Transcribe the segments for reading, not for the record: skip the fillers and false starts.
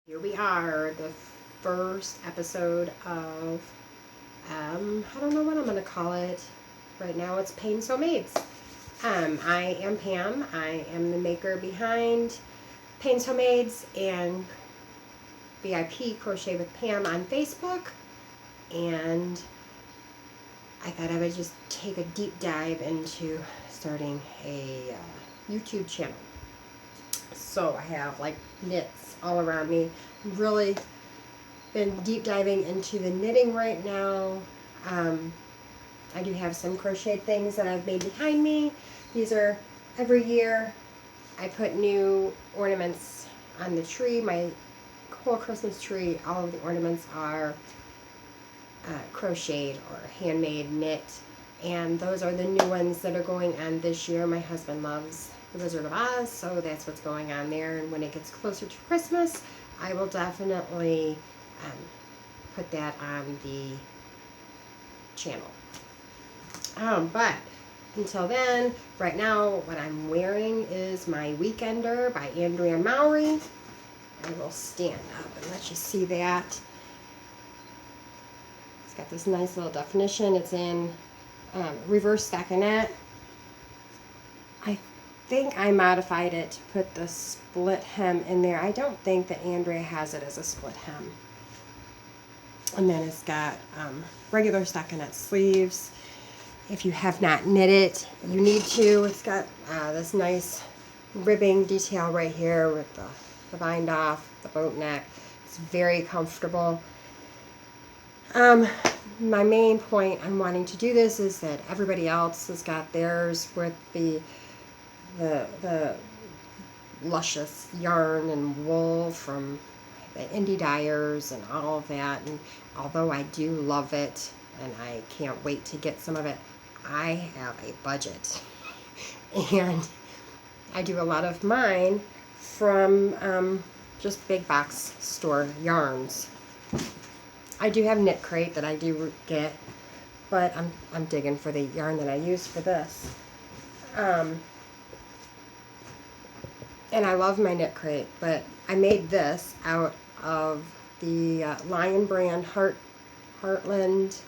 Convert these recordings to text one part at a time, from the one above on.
Here we are, the first episode of, I don't know what I'm going to call it. Right now it's Pain So Maids. I am Pam. I am the maker behind Pain So Maids and VIP Crochet with Pam on Facebook. And I thought I would just take a deep dive into starting a YouTube channel. So I have like knits all around me. Really been deep diving into the knitting right now. I do have some crocheted things that I've made behind me. These are every year I put new ornaments on the tree. My whole Christmas tree, all of the ornaments are crocheted or handmade knit. And those are the new ones that are going on this year. My husband loves The Wizard of Oz, so that's what's going on there. And when it gets closer to Christmas, I will definitely put that on the channel. But until then, right now, what I'm wearing is my Weekender by Andrea Mowry. I will stand up and let you see that. It's got this nice little definition. It's in reverse stockinette. I think I modified it to put the split hem in there. I don't think that Andrea has it as a split hem. And then it's got regular stockinette sleeves. If you have not knit it, you need to. It's got this nice ribbing detail right here with the bind off, the boat neck. It's very comfortable. My main point I'm wanting to do this is that everybody else has got theirs with the luscious yarn and wool from the indie dyers and all of that. And although I do love it and I can't wait to get some of it, I have a budget. And I do a lot of mine from just big box store yarns. I do have Knit Crate that I do get, but I'm digging for the yarn that I use for this. And I love my Knit Crate, but I made this out of the Lion brand Heartland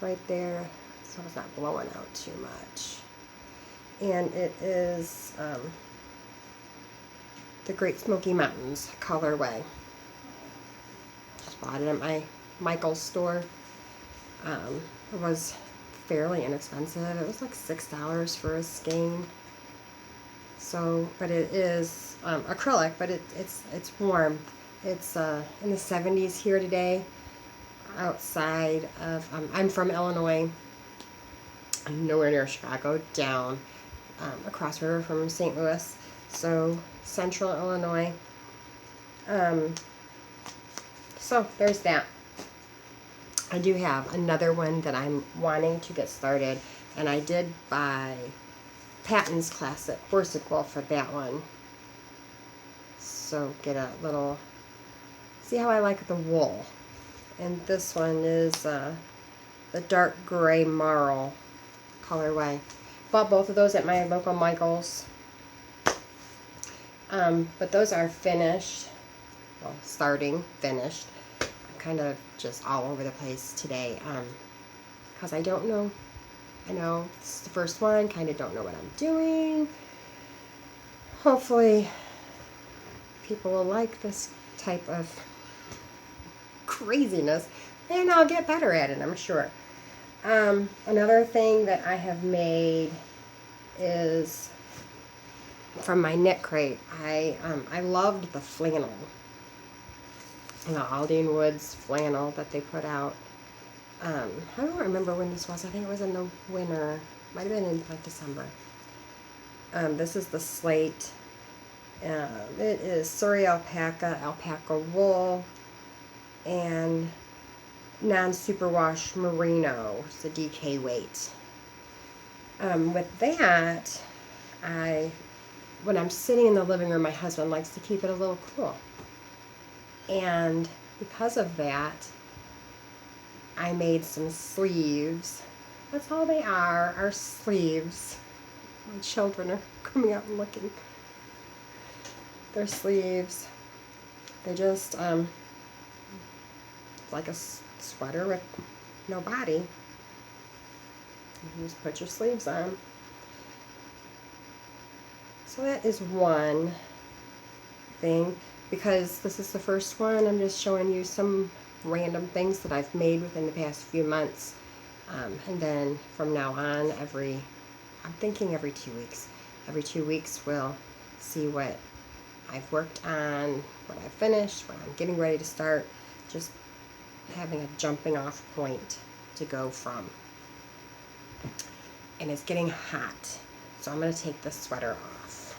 right there, so it's not blowing out too much. And it is the Great Smoky Mountains colorway. Just bought it at my Michael's store. It was fairly inexpensive. It was like $6 for a skein. So, but it is acrylic, but it's warm. It's in the 70s here today. Outside of I'm from Illinois. I'm nowhere near Chicago. Down across the river from St. Louis, so central Illinois. So there's that. I do have another one that I'm wanting to get started, and I did buy Patton's Classic Worsted Wool for that one. So get a little, see how I like the wool. And this one is the dark gray marl colorway. Bought both of those at my local Michael's. But those are finished, well, starting finished. I'm kind of just all over the place today because I don't know. I know this is the first one, kind of don't know what I'm doing. Hopefully people will like this type of craziness, and I'll get better at it, I'm sure. Another thing that I have made is from my Knit Crate. I loved the flannel, the Aldine Woods flannel that they put out. I don't remember when this was. I think it was in the winter. Might have been in like December. This is the slate. It is Surrey alpaca wool, and non-superwash merino. It's a DK weight. With that, when I'm sitting in the living room, my husband likes to keep it a little cool. And because of that, I made some sleeves. That's all they are sleeves. My children are coming out and looking. They're sleeves. They just, like a sweater with no body. You just put your sleeves on. So that is one thing. Because this is the first one, I'm just showing you some random things that I've made within the past few months. And then from now on, I'm thinking every 2 weeks. Every 2 weeks we'll see what I've worked on, what I've finished, what I'm getting ready to start. Just having a jumping off point to go from. And it's getting hot, so I'm going to take the sweater off.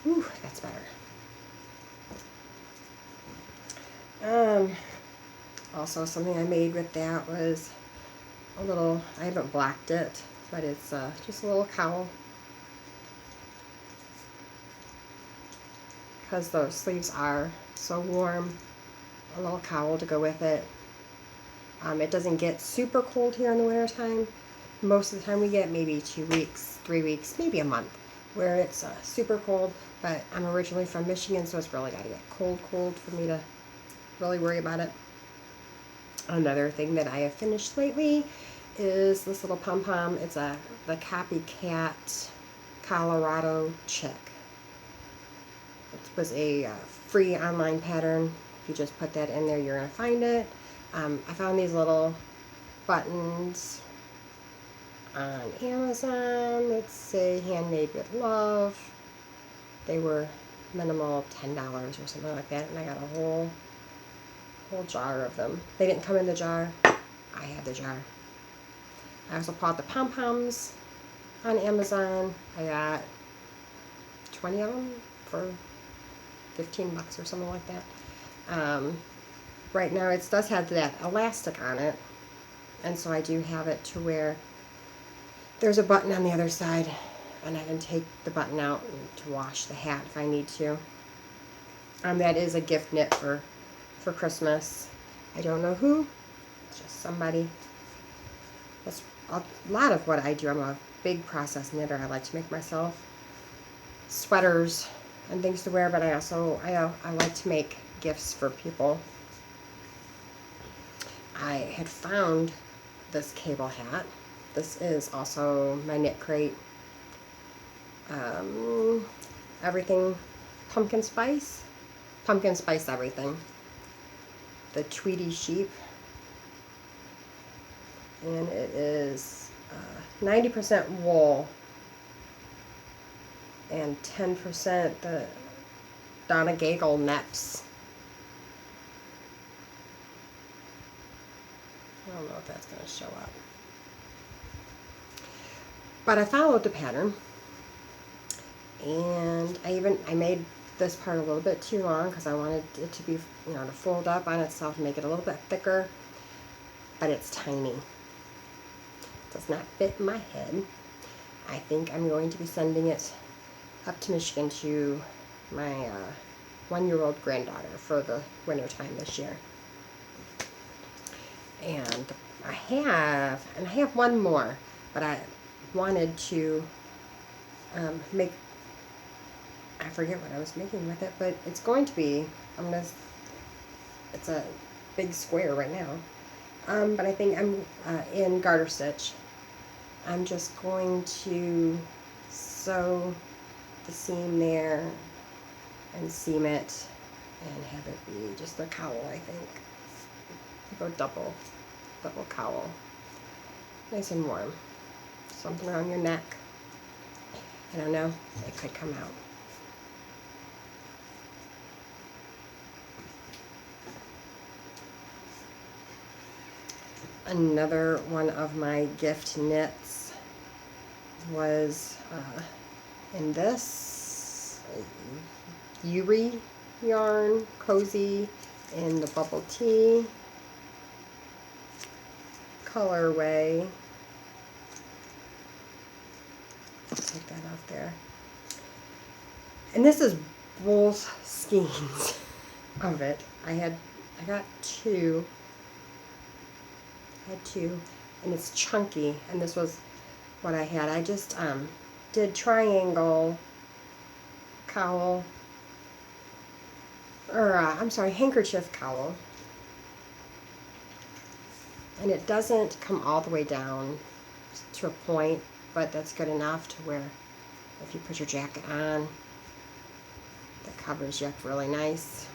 Whew, that's better. Also something I made with that was a little, I haven't blacked it, but it's just a little cowl. Because those sleeves are so warm, a little cowl to go with it. It doesn't get super cold here in the winter time. Most of the time we get maybe 2 weeks, 3 weeks, maybe a month where it's super cold, but I'm originally from Michigan, so it's really got to get cold for me to really worry about it. Another thing that I have finished lately is this little pom-pom. It's the Copycat Colorado Chick. It was a free online pattern. If you just put that in there, you're going to find it. I found these little buttons on Amazon that say handmade with love. They were minimal $10 or something like that, and I got a whole jar of them. They didn't come in the jar. I had the jar. I also bought the pom-poms on Amazon. I got 20 of them for $15 or something like that. Right now it does have that elastic on it, and so I do have it to where there's a button on the other side, and I can take the button out to wash the hat if I need to. That is a gift knit for Christmas. I don't know who. It's just somebody. That's a lot of what I do. I'm a big process knitter. I like to make myself sweaters and things to wear, but I also I like to make gifts for people. I had found this cable hat. This is also my knit crate. Everything pumpkin spice everything. The Tweety sheep, and it is 90% wool and 10% the Donna Gagel Neps. I don't know if that's going to show up, but I followed the pattern, and I made this part a little bit too long because I wanted it to be, to fold up on itself and make it a little bit thicker, but it's tiny. It does not fit in my head. I think I'm going to be sending it up to Michigan to my 1-year-old granddaughter for the winter time this year. And I have one more, but I wanted to make, I forget what I was making with it, but it's going to be, it's a big square right now, but I think I'm in garter stitch. I'm just going to sew the seam there and seam it and have it be just a cowl, I think. Go double cowl. Nice and warm. Something around your neck. I don't know, it could come out. Another one of my gift knits was in this Yuri yarn, cozy, in the bubble tea colorway. Take that off there. And this is both skeins of it. I got two. I had two, and it's chunky, and this was what I had. I just did triangle cowl, or I'm sorry, handkerchief cowl. And it doesn't come all the way down to a point, but that's good enough to where if you put your jacket on, that covers you up really nice.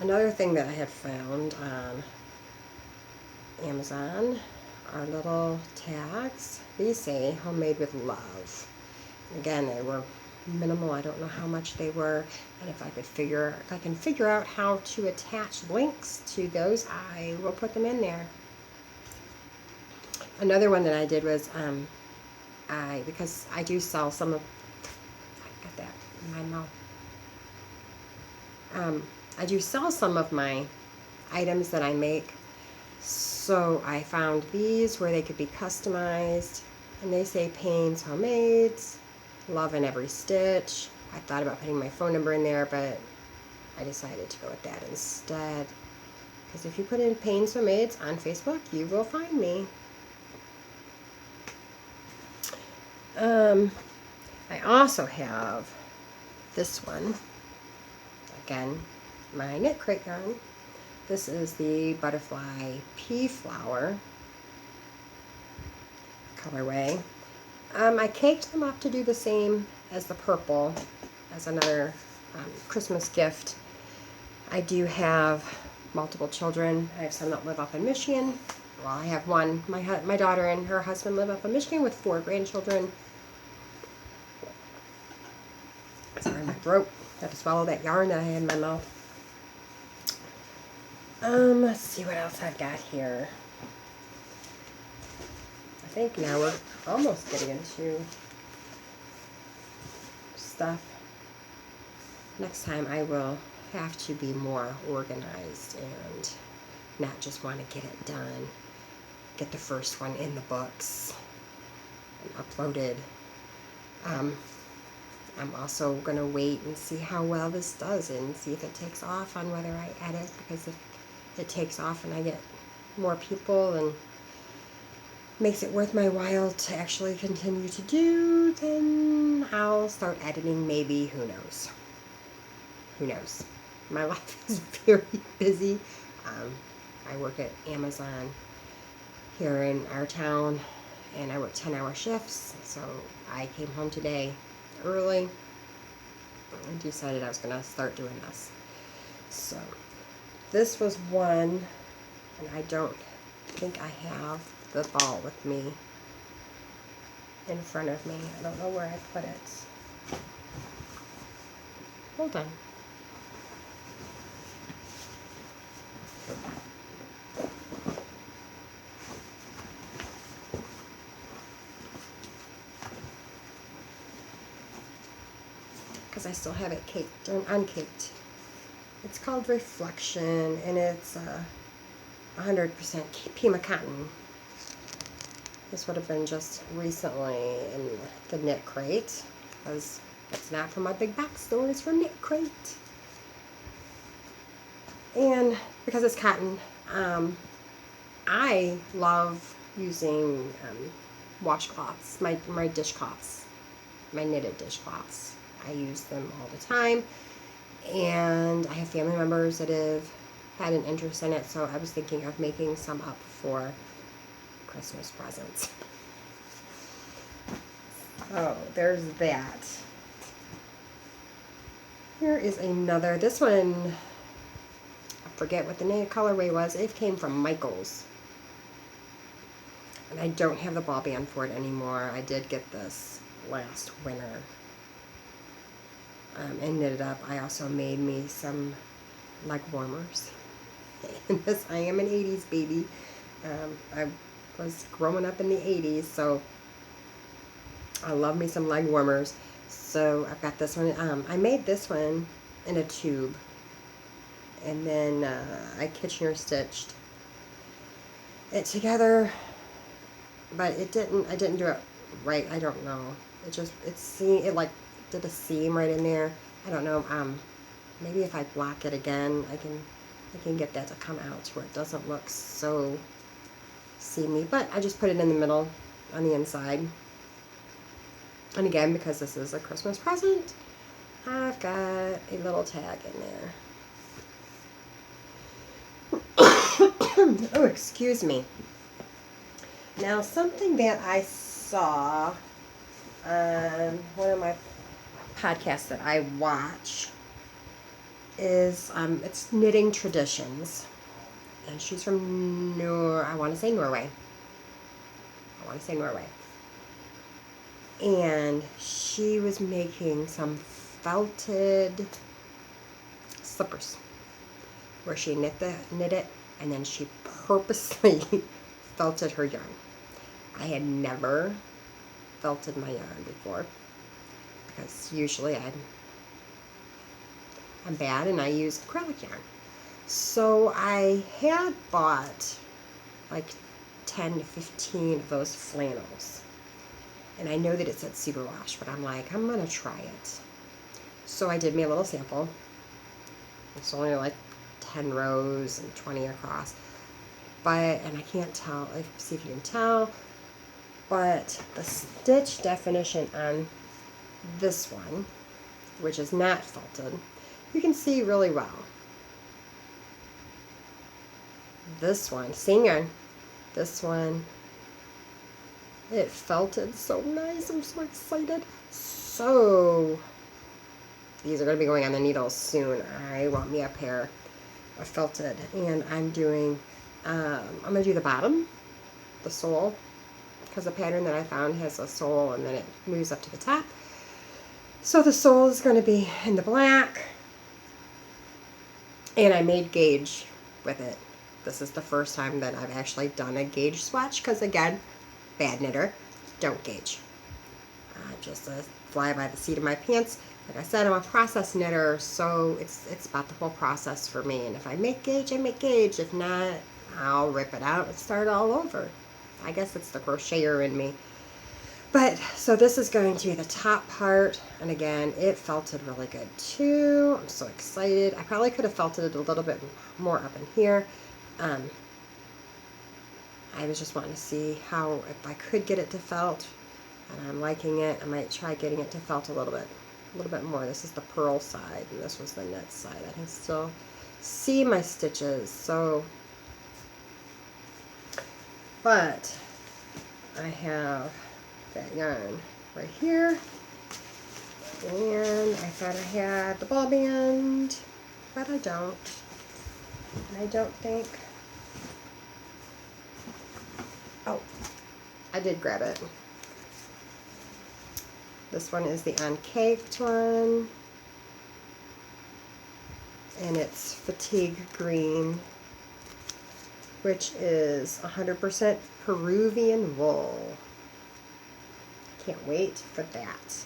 Another thing that I had found on Amazon are little tags. These say homemade with love. Again, they were minimal. I don't know how much they were, and if I can figure out how to attach links to those, I will put them in there. Another one that I did was because I do sell some of, I got that in my mouth. I do sell some of my items that I make, so I found these where they could be customized, and they say Pains Homemades, love in every stitch. I thought about putting my phone number in there, but I decided to go with that instead, because if you put in Pains Homemades on Facebook, you will find me. I also have this one, again, my knit crate yarn. This is the Butterfly Pea Flower colorway. I caked them up to do the same as the purple, as another Christmas gift. I do have multiple children. I have some that live up in Michigan. Well, I have one. My daughter and her husband live up in Michigan with 4 grandchildren. Sorry, my throat. I had to swallow that yarn that I had in my mouth. Let's see what else I've got here. I think now we're almost getting into stuff. Next time I will have to be more organized and not just want to get it done. Get the first one in the books and uploaded. I'm also going to wait and see how well this does and see if it takes off on whether I edit, because if it takes off and I get more people and makes it worth my while to actually continue to do, then I'll start editing maybe. Who knows? Who knows? My life is very busy. I work at Amazon here in our town, and I work 10-hour shifts, so I came home today early and decided I was going to start doing this. So this was one, and I don't think I have the ball with me in front of me. I don't know where I put it. Hold on. Because I still have it caked and uncaked. It's called Reflection, and it's 100% Pima cotton. This would have been just recently in the Knit Crate, because it's not from my big box store, it's from Knit Crate. And because it's cotton, I love using washcloths, my dishcloths, my knitted dishcloths. I use them all the time, and I have family members that have had an interest in it, so I was thinking of making some up for Christmas presents. Oh, there's that. Here is another. This one, I forget what the name colorway was. It came from Michael's, and I don't have the ball band for it anymore. I did get this last winter and knit it up. I also made me some leg warmers. And this, I am an 80s baby. I was growing up in the 80s, so I love me some leg warmers. So I've got this one. I made this one in a tube, and then I Kitchener stitched it together, but I didn't do it right. I don't know. It like did a seam right in there. I don't know. Maybe if I block it again, I can get that to come out to where it doesn't look so seamy. But I just put it in the middle on the inside. And again, because this is a Christmas present, I've got a little tag in there. Oh, excuse me. Now, something that I saw on one of my podcasts that I watch is it's Knitting Traditions, and she's from I want to say Norway. And she was making some felted slippers where she knit it and then she purposely felted her yarn. I had never felted my yarn before because usually I'm bad and I use acrylic yarn. So I had bought like 10 to 15 of those flannels. And I know that it said superwash, but I'm like, I'm going to try it. So I did me a little sample. It's only like 10 rows and 20 across. And I can't tell, see if you can tell, but the stitch definition on this one, which is not felted, you can see really well. This one, same yarn, this one, it felted so nice. I'm so excited. So these are going to be going on the needles soon. I want me a pair of felted, and I'm doing I'm going to do the bottom, the sole, because the pattern that I found has a sole and then it moves up to the top. So the sole is going to be in the black, and I made gauge with it. This is the first time that I've actually done a gauge swatch because, again, bad knitter, don't gauge. Just fly by the seat of my pants. Like I said, I'm a process knitter, so it's about the whole process for me. And if I make gauge, I make gauge. If not, I'll rip it out and start all over. I guess it's the crocheter in me. But, so this is going to be the top part. And again, it felted really good too. I'm so excited. I probably could have felted it a little bit more up in here. I was just wanting to see if I could get it to felt, and I'm liking it. I might try getting it to felt a little bit more. This is the purl side, and this was the knit side. I can still see my stitches, so, but I have that yarn right here, and I thought I had the ball band, but I don't. And I don't think, oh, I did grab it. This one is the uncaked one, and it's fatigue green, which is 100% Peruvian wool. Can't wait for that.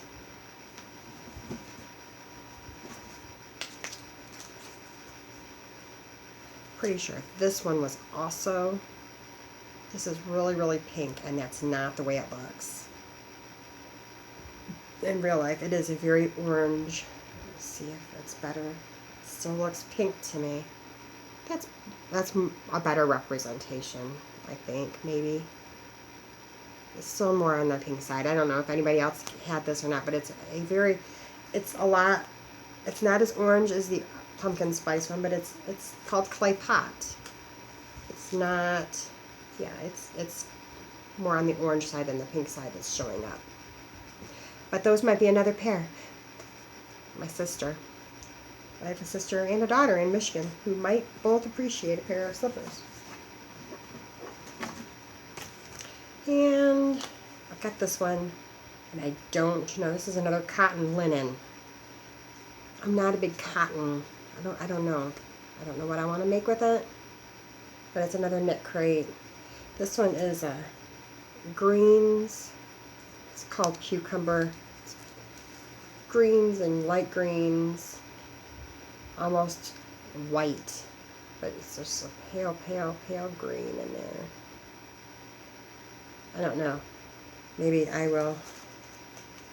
Pretty sure this one was also, this is really, really pink, and that's not the way it looks. In real life, it is a very orange. Let's see if it's better. It still looks pink to me. That's a better representation, I think, maybe. It's still more on the pink side. I don't know if anybody else had this or not, but it's a lot, it's not as orange as the pumpkin spice one, but it's called Clay Pot. It's not, yeah, it's more on the orange side than the pink side that's showing up. But those might be another pair. My sister. I have a sister and a daughter in Michigan who might both appreciate a pair of slippers. And I've got this one, and I don't know, this is another cotton linen. I'm not a big cotton, I don't know. I don't know what I want to make with it, but it's another knit crate. This one is greens. It's called cucumber. It's greens and light greens, almost white, but it's just a pale, pale, pale green in there. I don't know. Maybe I will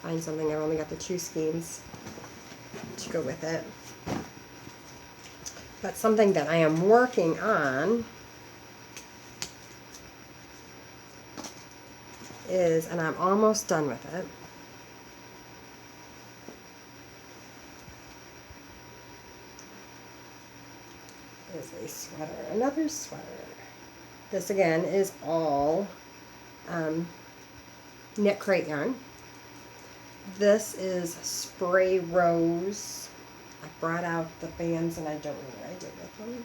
find something. I've only got the 2 skeins to go with it. But something that I am working on is, and I'm almost done with it, is a sweater, another sweater. This again is all knit crate yarn. This is Spray Rose. I brought out the bands and I don't know what I did with them.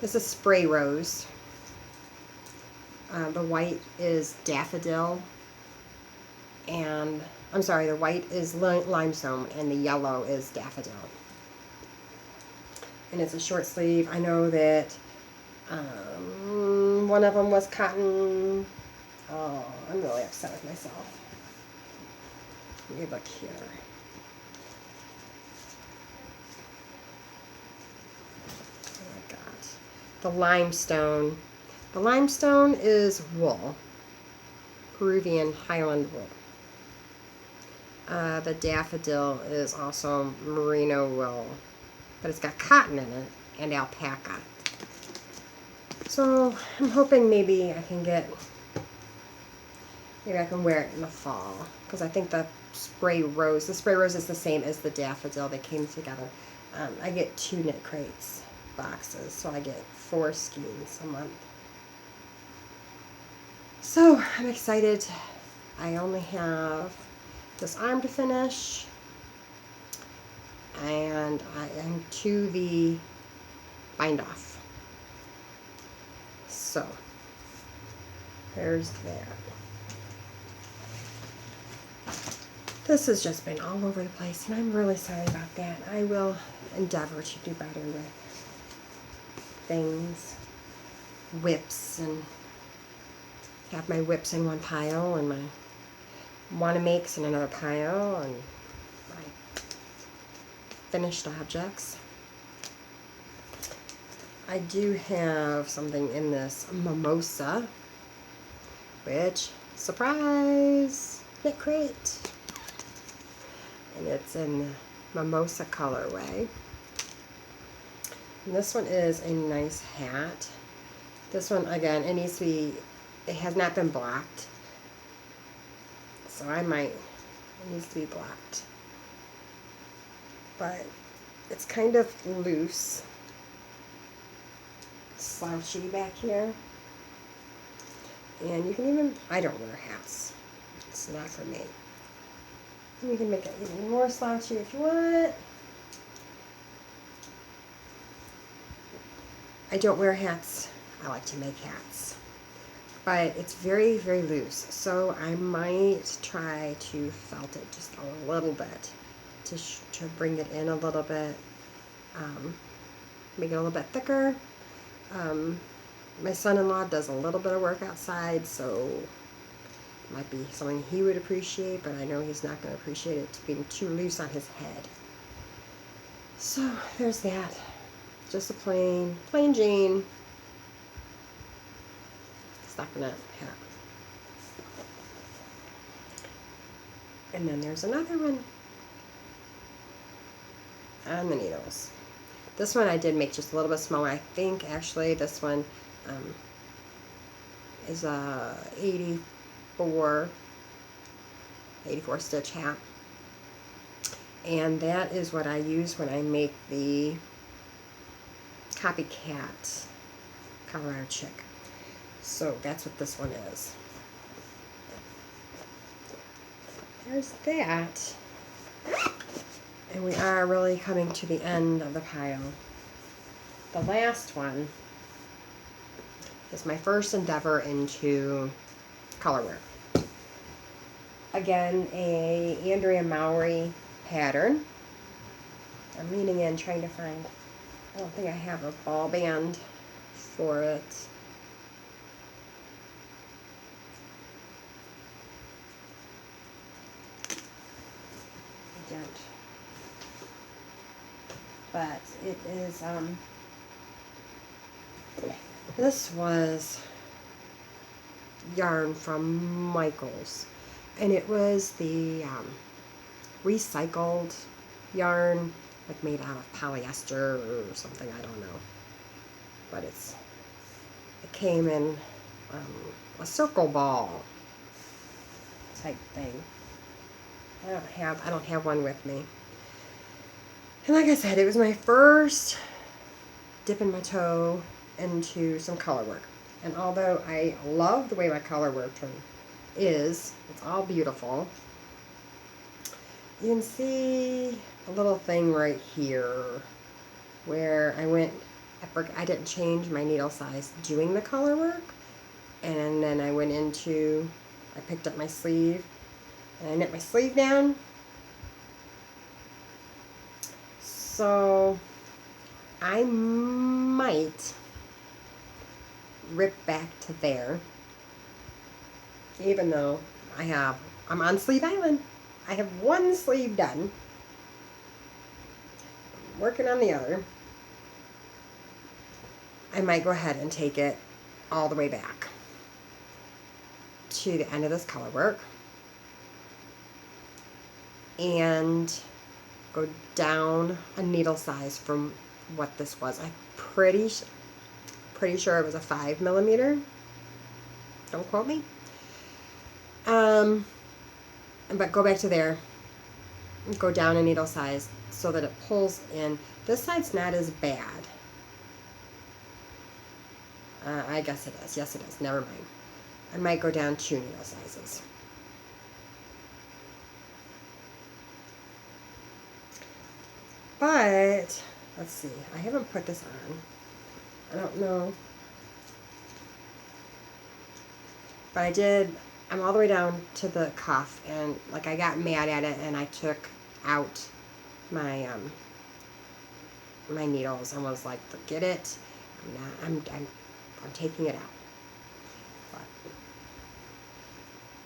This is Spray Rose. The white is Daffodil, and I'm sorry, the white is Limestone and the yellow is Daffodil. And it's a short sleeve. I know that one of them was cotton. Oh, I'm really upset with myself. Let me look here. Oh my God. The limestone. The limestone is wool. Peruvian Highland wool. The daffodil is also merino wool, but it's got cotton in it and alpaca. So I'm hoping maybe I can wear it in the fall, because I think the spray rose is the same as the daffodil. They came together. I get 2 knit crates boxes, so I get 4 skeins a month. So I'm excited. I only have this arm to finish, and I am to the bind off. So there's that. This has just been all over the place, and I'm really sorry about that. I will endeavor to do better with things, whips, and have my whips in one pile and my wanna-makes in another pile, and my finished objects. I do have something in this mimosa, which, surprise, knit crate. And it's in the mimosa colorway. And this one is a nice hat. This one, again, it has not been blocked. So it needs to be blocked. But it's kind of loose, slouchy back here. And you can even, I don't wear hats. It's not for me. And you can make it even more slouchy if you want. I don't wear hats. I like to make hats. But it's very, very loose. So I might try to felt it just a little bit to bring it in a little bit. Make it a little bit thicker. My son-in-law does a little bit of work outside, so it might be something he would appreciate, but I know he's not going to appreciate it being too loose on his head. So there's that. Just a plain jean stockinette hat. And then there's another one on the needles. This one I did make just a little bit smaller. I think actually this one is a 84 stitch hat. And that is what I use when I make the Copycat Colorado Chick. So that's what this one is. There's that. And we are really coming to the end of the pile. The last one is my first endeavor into colorwork. Again, a Andrea Mowry pattern. I'm leaning in trying to find, I don't think I have a ball band for it. I don't. But it is, this was yarn from Michaels, and it was the recycled yarn, like made out of polyester or something, I don't know. But it came in a circle ball type thing. I don't have one with me. And like I said, it was my first dipping my toe into some color work. And although I love the way my color work is, it's all beautiful. You can see a little thing right here where I didn't change my needle size doing the color work. And then I picked up my sleeve and I knit my sleeve down. So I might rip back to there, even though I'm on Sleeve Island. I have one sleeve done. I'm working on the other. I might go ahead and take it all the way back to the end of this color work and go down a needle size from what this was. I'm pretty sure it was a 5mm. Don't quote me. But go back to there, go down a needle size so that it pulls in. This side's not as bad. I guess it is. Yes, it is. Never mind. I might go down 2 needle sizes. But, let's see. I haven't put this on. I don't know. But I did. I'm all the way down to the cuff, and like I got mad at it, and I took out my my needles and was like, forget it. I'm taking it out.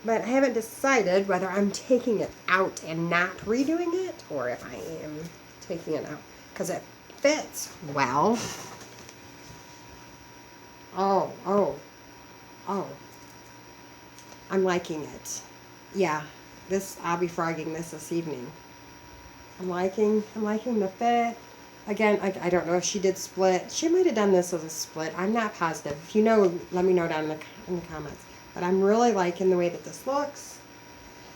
But I haven't decided whether I'm taking it out and not redoing it, or if I am taking it out, because it fits well. Oh. I'm liking it. Yeah, I'll be frogging this evening. I'm liking the fit. Again, I don't know if she did split. She might have done this as a split. I'm not positive. If you know, let me know down in the comments. But I'm really liking the way that this looks.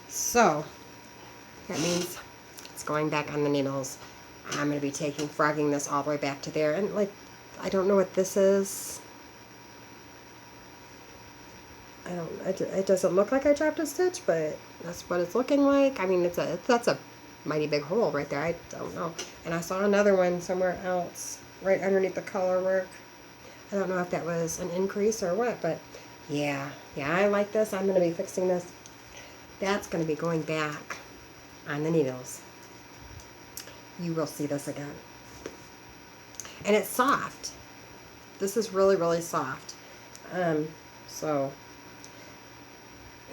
So, that means it's going back on the needles. I'm going to be frogging this all the way back to there. And like, I don't know what this is. It doesn't look like I dropped a stitch, but that's what it's looking like. I mean, that's a mighty big hole right there. I don't know. And I saw another one somewhere else, right underneath the color work. I don't know if that was an increase or what, but yeah, I like this. I'm going to be fixing this. That's going to be going back on the needles. You will see this again. And it's soft. This is really, really soft.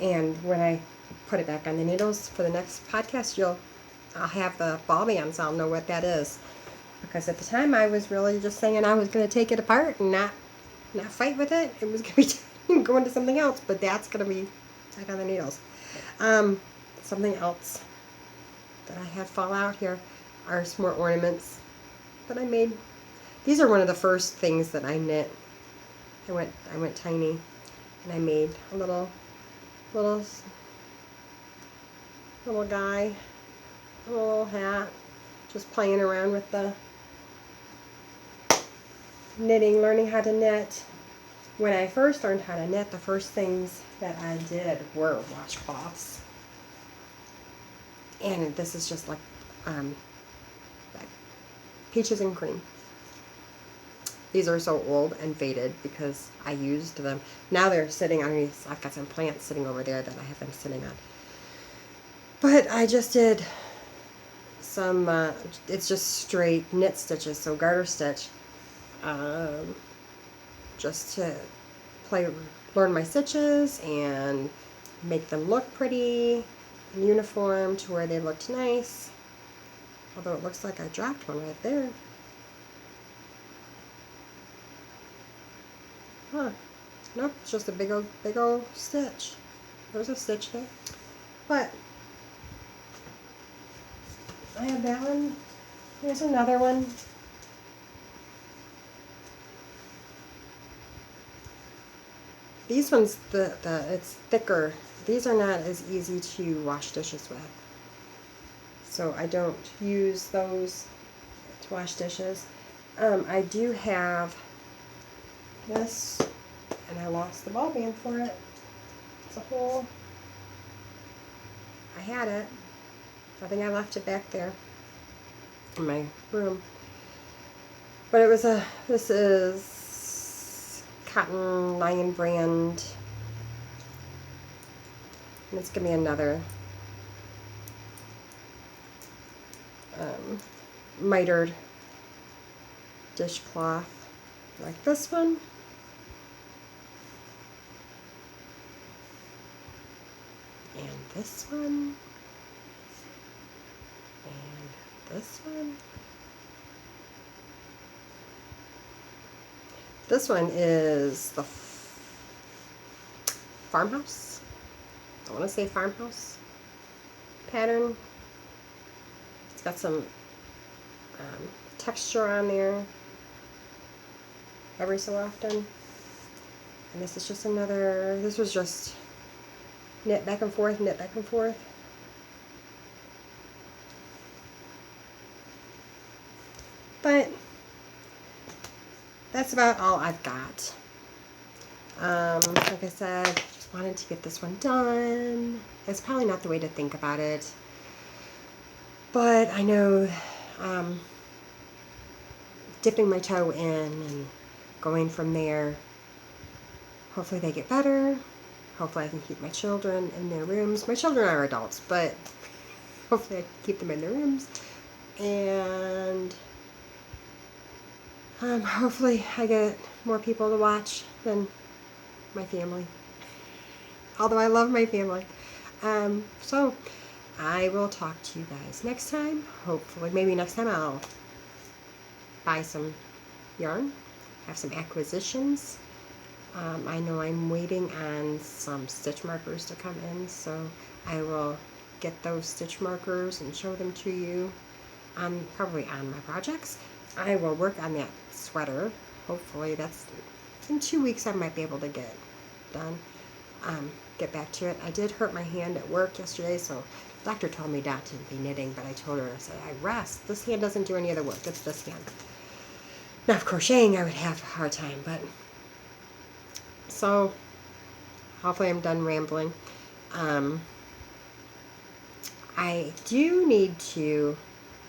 And when I put it back on the needles for the next podcast, I'll have the ball band, so I'll know what that is. Because at the time, I was really just saying I was going to take it apart and not fight with it. It was going to be going to something else, but that's going to be back on the needles. Something else that I had fall out here are some more ornaments that I made. These are one of the first things that I knit. I went tiny, and I made a little guy, a little hat, just playing around with the knitting, learning how to knit. When I first learned how to knit, the first things that I did were washcloths. And this is just like peaches and cream. These are so old and faded because I used them. Now they're sitting underneath. I've got some plants sitting over there that I have them sitting on. But I just did some, it's just straight knit stitches, so garter stitch, just to learn my stitches and make them look pretty and uniform to where they looked nice. Although it looks like I dropped one right there. Huh. Nope, it's just a big old stitch. There's a stitch there. But I have that one. There's another one. These ones, it's thicker. These are not as easy to wash dishes with. so I don't use those to wash dishes. I do have this, and I lost the ball band for it. It's a hole. I had it. I think I left it back there in my room. But it was this is Cotton Lion brand. And it's going to be another mitered dishcloth like this one. And this one. And this one. This one is the farmhouse. I want to say farmhouse pattern. It's got some texture on there every so often. And this is just another, this was just knit back and forth, knit back and forth. But that's about all I've got. Like I said, just wanted to get this one done. It's probably not the way to think about it, but I know dipping my toe in and going from there, hopefully they get better. Hopefully I can keep my children in their rooms. My children are adults, but hopefully I can keep them in their rooms. And hopefully I get more people to watch than my family. Although I love my family. So I will talk to you guys next time. Hopefully, maybe next time I'll buy some yarn, have some acquisitions. I know I'm waiting on some stitch markers to come in, so I will get those stitch markers and show them to you. Probably on my projects. I will work on that sweater. Hopefully that's in 2 weeks I might be able to get done. Get back to it. I did hurt my hand at work yesterday, so the doctor told me not to be knitting, but I told her, I said, I rest. This hand doesn't do any other work. It's this hand. Now, if crocheting, I would have a hard time, but so hopefully I'm done rambling. I do need to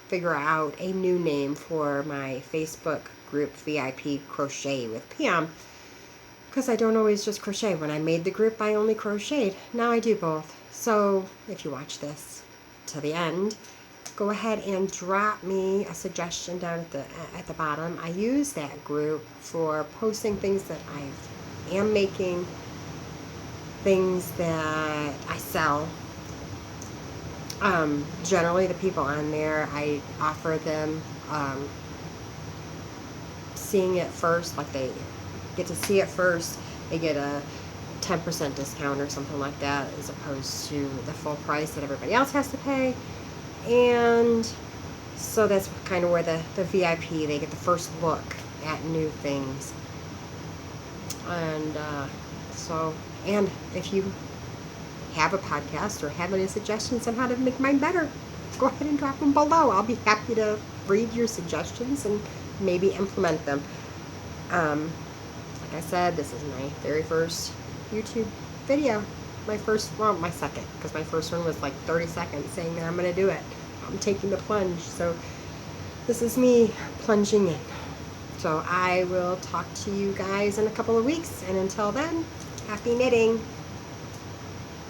figure out a new name for my Facebook group, VIP Crochet with Pam, because I don't always just crochet. When I made the group, I only crocheted. Now I do both. So if you watch this to the end, go ahead and drop me a suggestion down at the bottom. I use that group for posting things that I am making, things that I sell. Generally the people on there, I offer them seeing it first, like they get to see it first. They get a 10% discount or something like that, as opposed to the full price that everybody else has to pay. And so that's kind of where the VIP, they get the first look at new things. And and if you have a podcast or have any suggestions on how to make mine better, go ahead and drop them below. I'll be happy to read your suggestions and maybe implement them. Like I said, this is my very first YouTube video. My second, because my first one was like 30 seconds saying that I'm going to do it. I'm taking the plunge. So this is me plunging in. So I will talk to you guys in a couple of weeks. And until then, happy knitting.